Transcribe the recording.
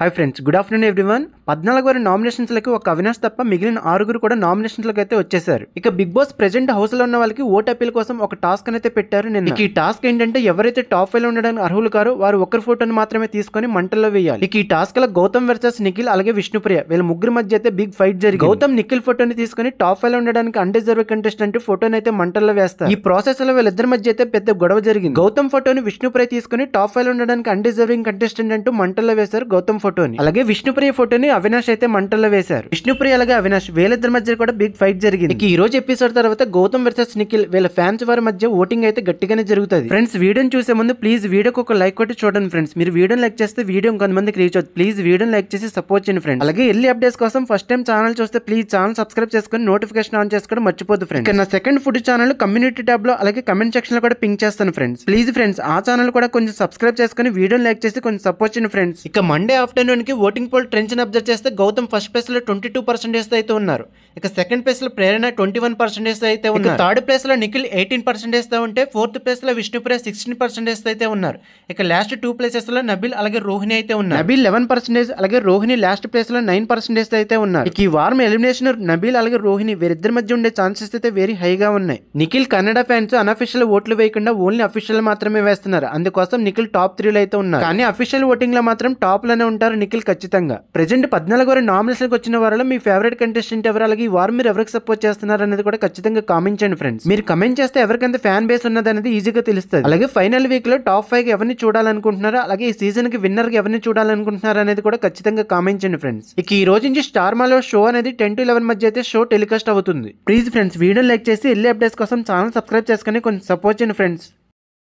Hi friends, good afternoon everyone. 14 నామినేషన్స్లకి ఒక అవినాష్ తప్ప మిగిలిన 6 కూడా నామినేషన్స్లోకి అయితే వచ్చేసారు. ఇక బిగ్ బాస్ ప్రెజెంట్ హౌస్ లో ఉన్న వాళ్ళకి ఓట్ అప్పీల్ కోసం ఒక టాస్క్ అయితే పెట్టారు నిన్న. ఈ టాస్క్ ఏంటంటే ఎవరైతే టాప్ 5 లో ఉండడానికి అర్హులు కారో వారు ఒకరి ఫోటోని మాత్రమే తీసుకొని మంటల్లో వేయాలి. ఇక ఈ టాస్క్ లో గౌతమ్ వర్సెస్ నిఖిల్ అలాగే విష్ణుప్రియ వీళ్ళ ముగ్గురు మధ్య అయితే బిగ్ ఫైట్ జరిగింది. గౌతమ్ నిఖిల్ ఫోటోని తీసుకొని టాప్ 5 లో ఉండడానికి అన్డిజర్వ్ కంటెస్టెంట్ ఫోటోని అయితే మంటల్లో వేస్తారు. ఈ ప్రాసెస్ లో వీళ్ళిద్దరి మధ్య అయితే పెద్ద గొడవ జరిగింది. గౌతమ్ ఫోటోని విష్ణుప్రియ తీసుకొని టాప్ 5 లో ఉండడానికి అన్డిజర్వింగ్ కంటెస్టెంట్ అంటూ మంటల్లో వేశారు గౌతమ్ ఫోటోని. అలాగే విష్ణుప్రియ ఫోటోని అవినాష్ అయితే మంటల్లో వేశారు. విష్ణుప్రియ అలాగే అవినాష్ వీళ్ళిద్దరి మధ్య కూడా బిగ్ ఫైట్ జరిగింది. ఈ రోజు ఎపిసోడ్ తర్వాత గౌతమ్ వర్సెస్ నిఖిల్ వీళ్ళ ఫ్యాన్స్ వారి మధ్య ఓటింగ్ అయితే గట్టిగానే జరుగుతుంది. ఫ్రెండ్స్, వీడియోని చూసే ముందు ప్లీజ్ వీడియోకి ఒక లైక్ కొట్టి చూడండి ఫ్రెండ్స్. మీరు వీడియోని లైక్ చేస్తే వీడియో కొంతమందికి రీచ్ అవుతుంది. ప్లీజ్ వీడియోని లైక్ చేసి సపోర్ట్ చేయండి ఫ్రెండ్స్. అలాగే ఎర్లీ అప్డేట్స్ కోసం ఫస్ట్ టైం ఛానల్ చూస్తే ప్లీజ్ ఛానల్ సబ్స్క్రైబ్ చేసుకొని నోటిఫికేషన్ ఆన్ చేసుకోవడం మర్చిపోద్దు ఫ్రెండ్స్. నా second food channel community tab లో అలాగే కమెంట్ సెక్షన్ లో కూడా పింక్ చేస్తాను ఫ్రెండ్స్. ప్లీజ్ ఫ్రెండ్స్ ఆ ఛానల్ కూడా కొంచెం సబ్స్క్రైబ్ చేసుకొని వీడియోని లైక్ చేసి కొంచెం సపోర్ట్ చేయండి ఫ్రెండ్స్. ఇక మండే ఆఫ్టర్నూన్ కి ఓటింగ్ పోల్ ట్రెండ్స్ అబ్జర్వ్ చేస్తే గౌతమ్ ఫస్ట్ ప్లేస్ లో 22% అయితే ఉన్నారు. ఇక సెకండ్ ప్లేస్ లో ప్రేరణ 21% అయితే ఉన్నారు. థర్డ్ ప్లేస్ లో నిఖిల్ 18% తో ఉంటే ఫోర్త్ ప్లేస్ లో విష్ణుప్రియ 16% అయితే ఉన్నారు. ఇక లాస్ట్ 2 ప్లేసెస్ లో నబిల్ అలాగే రోహిణి అయితే ఉన్నారు. నబిల్ 11% అలాగే రోహిణి లాస్ట్ ప్లేస్ లో 9% అయితే ఉన్నారు. ఇక ఈ వారం ఎలిమినేషన్ నబిల్ అలాగే రోహిణి వీరిద్దరి మధ్య ఉండే ఛాన్సెస్ అయితే వెరీ హైగా ఉన్నాయి. నిఖిల్ కన్నడ ఫ్యాన్స్ అన్అఫిషియల్ ఓట్లు వేయకుండా ఓన్లీ అఫిషియల్ మాత్రమే వేస్తున్నారు. అందుకోసం నిఖిల్ టాప్ 3 లో అయితే ఉన్నారు. కానీ అఫిషియల్ ఓటింగ్ లో మాత్రం టాప్ లోనే ఉంటారు నిఖిల్ ఖచ్చితంగా. ప్రెజెంట్ 14 నామినేషన్కి వచ్చిన వారిలో మీ ఫేవరెట్ కంటెస్టెంట్ ఎవరు, అలాగే ఈ వారం మీరు ఎవరికి సపోర్ట్ చేస్తున్నారు అనేది కూడా ఖచ్చితంగా కామెంట్ చేయండి ఫ్రెండ్స్. మీరు కమెంట్ చేస్తే ఎవరికంత ఫ్యాన్ బేస్ ఉన్నది అనేది ఈజీగా తెలుస్తుంది. అలాగే ఫైనల్ వీక్ లో టాప్ 5 ఎవరిని చూడాలనుకుంటున్నారో అలాగే ఈ సీజన్ కి విన్నర్ కి ఎవరిని చూడాలనుకుంటున్నారు అనేది కూడా ఖచ్చితంగా కామెంట్ చేయండి ఫ్రెండ్స్. ఇక ఈ రోజు నుంచి స్టార్ మాలో షో అనేది 10 to 11 మధ్య అయితే షో టెలికాస్ట్ అవుతుంది. ప్లీజ్ ఫ్రెండ్స్ వీడియో లైక్ చేసి ఎర్లీ అప్డేట్స్ కోసం ఛానల్ సబ్స్క్రైబ్ చేసుకొని కొంచెం సపోర్ట్ చేయండి ఫ్రెండ్స్.